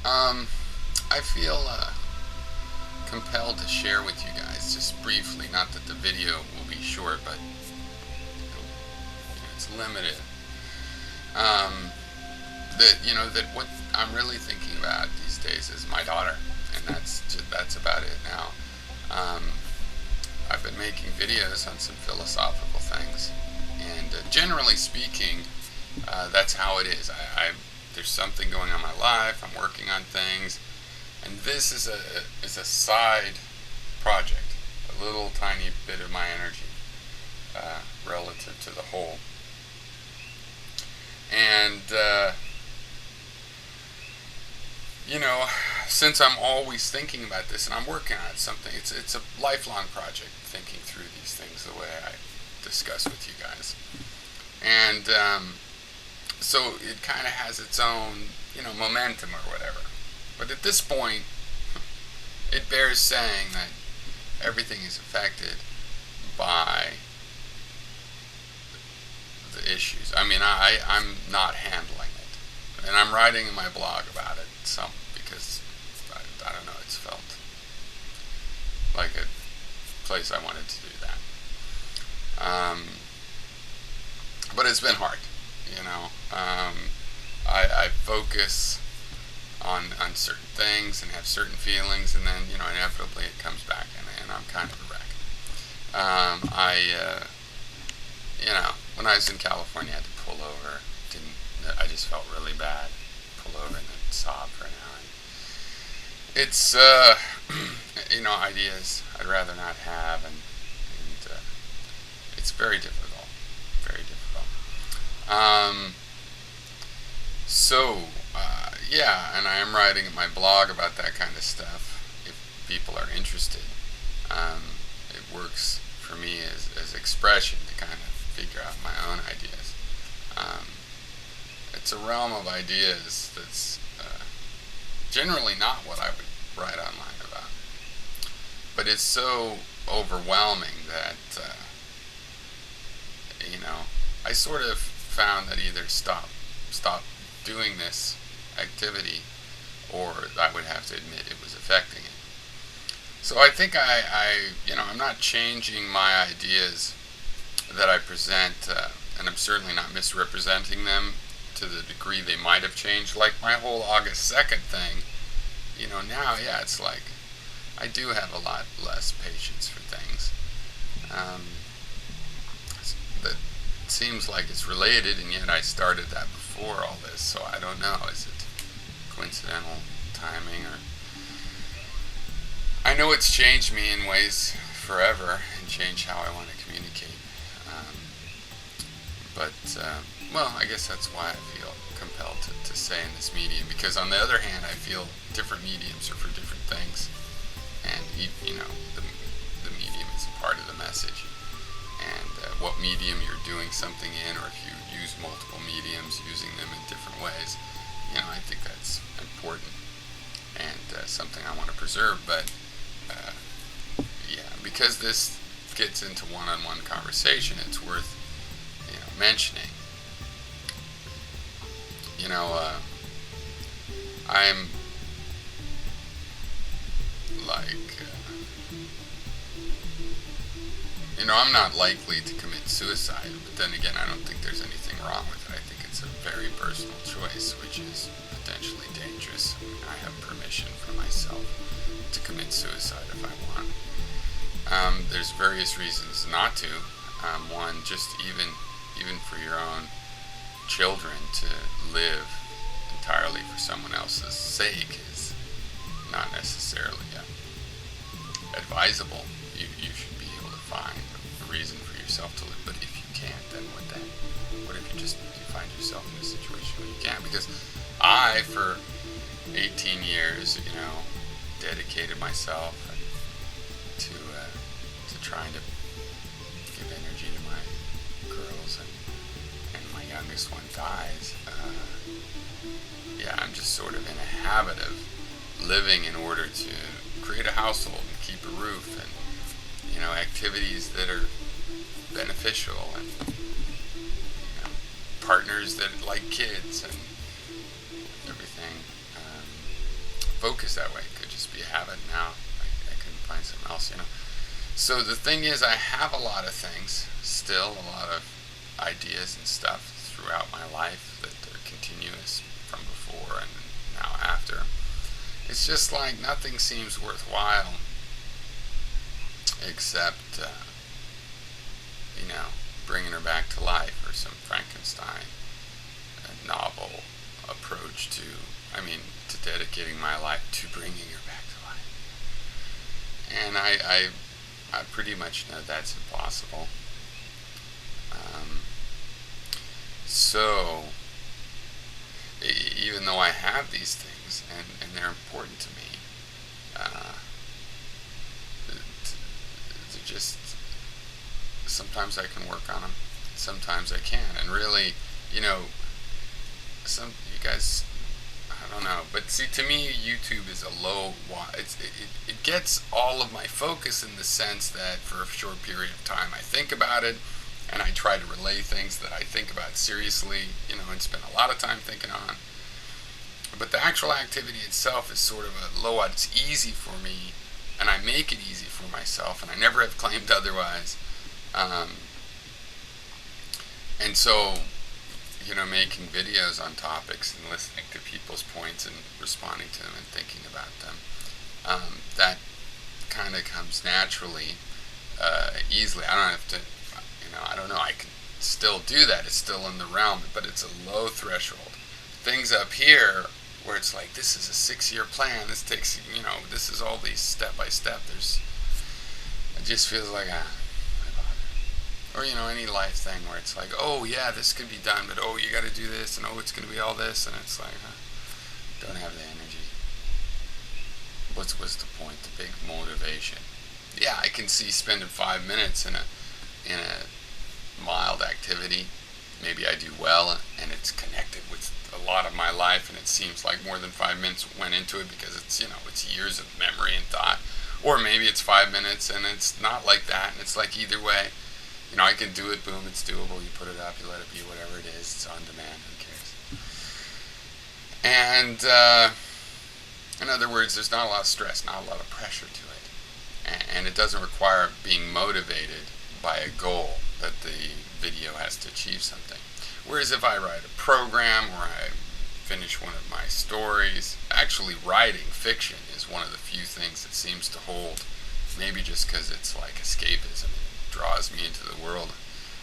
I feel compelled to share with you guys just briefly. Not that the video will be short, but it's limited. Um, that what I'm really thinking about these days is my daughter, and that's about it now. Um, I've been making videos on some philosophical things, and generally speaking, that's how it is. There's something going on in my life. I'm working on things, and this is a side project, a little tiny bit of my energy relative to the whole. And you know, since I'm always thinking about this and I'm working on something, it's a lifelong project thinking through these things the way I discuss with you guys. And so it kind of has its own, momentum or whatever. But at this point, it bears saying that everything is affected by the issues. I mean, I'm not handling it. And I'm writing in my blog about it some because, I don't know, it's felt like a place I wanted to do that. But it's been hard, I focus on certain things and have certain feelings, and then, inevitably it comes back, and I'm kind of a wreck. When I was in California, I had to pull over. I just felt really bad. Pull over and then sob for an hour. It's, ideas I'd rather not have, and it's very difficult. Very difficult. And I am writing in my blog about that kind of stuff. If people are interested, it works for me as expression to kind of figure out my own ideas. It's a realm of ideas that's generally not what I would write online about. But it's so overwhelming that, I sort of found that either stop doing this activity, or I would have to admit it was affecting it. So I think I'm not changing my ideas that I present, and I'm certainly not misrepresenting them to the degree they might have changed. Like my whole August 2nd thing, now, it's like I do have a lot less patience for things. That seems like it's related, and yet I started that before all this, so I don't know. Is it coincidental timing, or I know it's changed me in ways forever and changed how I want to communicate. I guess that's why I feel compelled to say in this medium, because on the other hand, I feel different mediums are for different things, and the medium is a part of the message, and what medium you're doing something in, or if you use multiple mediums, using them in different ways, I think that's important and something I want to preserve. But because this gets into one-on-one conversation, it's worth mentioning. I'm like, I'm not likely to commit suicide, but then again, I don't think there's anything wrong with it. I think it's a very personal choice, which is potentially dangerous. I have permission for myself to commit suicide if I want. There's various reasons not to. One, just even for your own children to live entirely for someone else's sake is not necessarily advisable. You should be able to find a reason for yourself to live, but if you can't, then what then? What if you find yourself in a situation where you can't? Because I, for 18 years, dedicated myself to trying to give energy to my girls, and my youngest one dies. I'm just sort of in a habit of living in order to create a household and keep a roof, and activities that are beneficial, and partners that like kids and everything. focus that way. It could just be a habit. Now I can find something else, you know. So the thing is, I have a lot of things, still a lot of ideas and stuff throughout my life that are continuous from before and now after. It's just like nothing seems worthwhile except, bringing her back to life, or some Frankenstein novel approach to dedicating my life to bringing her back to life. And I pretty much know that's impossible. So, even though I have these things, and they're important to me, they're just, sometimes I can work on them, sometimes I can't. And really, you guys, I don't know, but see, to me, YouTube is it gets all of my focus, in the sense that for a short period of time I think about it, and I try to relay things that I think about seriously, and spend a lot of time thinking on. But the actual activity itself is sort of a low odd. It's easy for me, and I make it easy for myself, and I never have claimed otherwise. And so, making videos on topics and listening to people's points and responding to them and thinking about them, that kind of comes naturally, easily. I don't have to, I don't know, I can still do that. It's still in the realm, but it's a low threshold. Things up here, where it's like, this is a 6-year plan, this takes, this is all these step by step, it just feels like or any life thing where it's like, oh yeah, this could be done, but oh, you got to do this, and oh, it's going to be all this, and it's like, don't have the energy. What's the point? The big motivation. Yeah, I can see spending 5 minutes in a mild activity. Maybe I do well, and it's connected with a lot of my life, and it seems like more than 5 minutes went into it, because it's it's years of memory and thought. Or maybe it's 5 minutes and it's not like that, and it's like, either way, I can do it, boom, it's doable, you put it up, you let it be whatever it is, it's on demand, who cares? And, in other words, there's not a lot of stress, not a lot of pressure to it. And it doesn't require being motivated by a goal that the video has to achieve something. Whereas if I write a program, or I finish one of my stories, actually writing fiction is one of the few things that seems to hold, maybe just because it's like escapism. Draws me into the world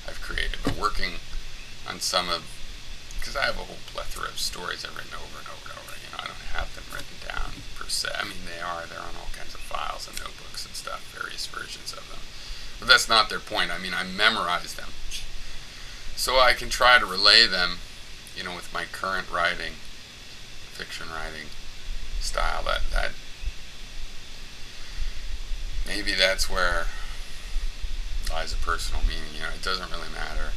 I've created. But working on some of, because I have a whole plethora of stories I've written over and over and over, I don't have them written down per se. they're on all kinds of files and notebooks and stuff, various versions of them. But that's not their point. I memorize them, so I can try to relay them, with my current writing, fiction writing style. That maybe that's where lies a personal meaning. It doesn't really matter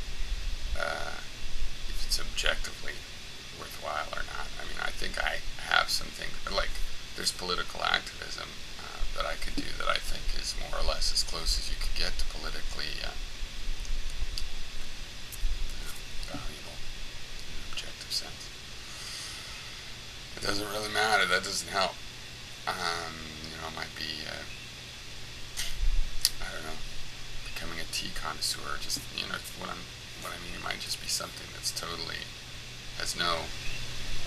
if it's objectively worthwhile or not. I think I have some things, like there's political activism that I could do that I think is more or less as close as you could get to politically valuable in an objective sense. It doesn't really matter. That doesn't help. It might be, I don't know, becoming a tea connoisseur. Just, what I mean, it might just be something that's totally, has no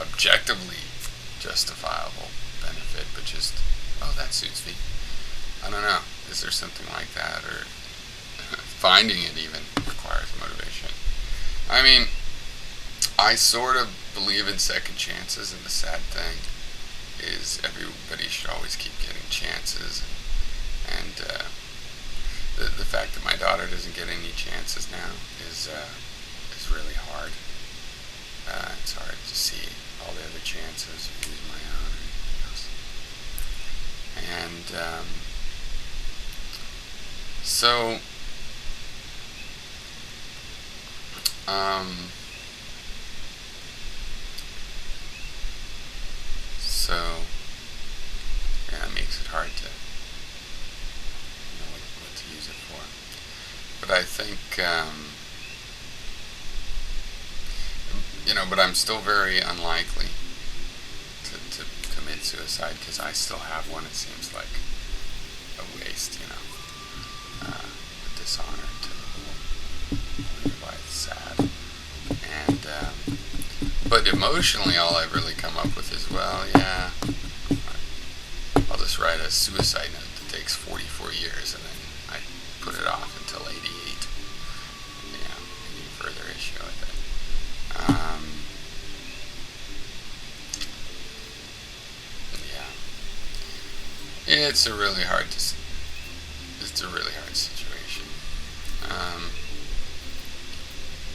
objectively justifiable benefit, but just, oh, that suits me. I don't know. Is there something like that? Or finding it even requires motivation. I sort of believe in second chances, and the sad thing is everybody should always keep getting chances. And the fact that my daughter doesn't get any chances now is really hard. It's hard to see all the other chances, or use my own, or anything else. And so yeah, it makes it hard to know what to use it for. But I think but I'm still very unlikely to commit suicide, because I still have one. It seems like a waste, a dishonor to why it's sad. And but emotionally, all I really come up with is, well, yeah, I'll just write a suicide note that takes 44 years, and then I put it off until 88. Any further issue with it. It's a really hard situation.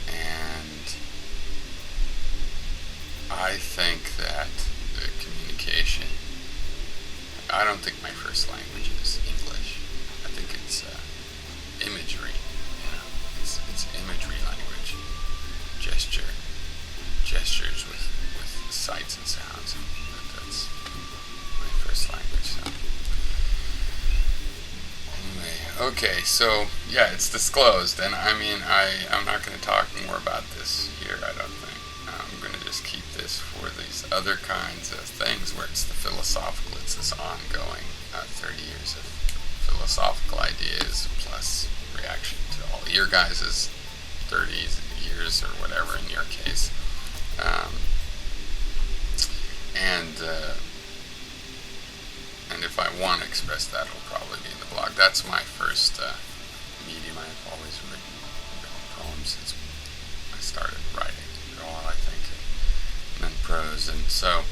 And I think that the communication, I don't think my first language is English. I think it's imagery. It's imagery language, gestures with sights and sounds. That's my first language. So anyway, okay, so yeah, it's disclosed, and I'm not going to talk more about this here. I don't think. I'm going to just keep this for these other kinds of things where it's the philosophical. It's this ongoing 30 years of philosophical ideas plus reaction to all your guys' 30 years or whatever in your case. And if I want to express that, it'll probably be in the blog. That's my first medium. I've always written poems since I started writing at all, I think, and then prose. And so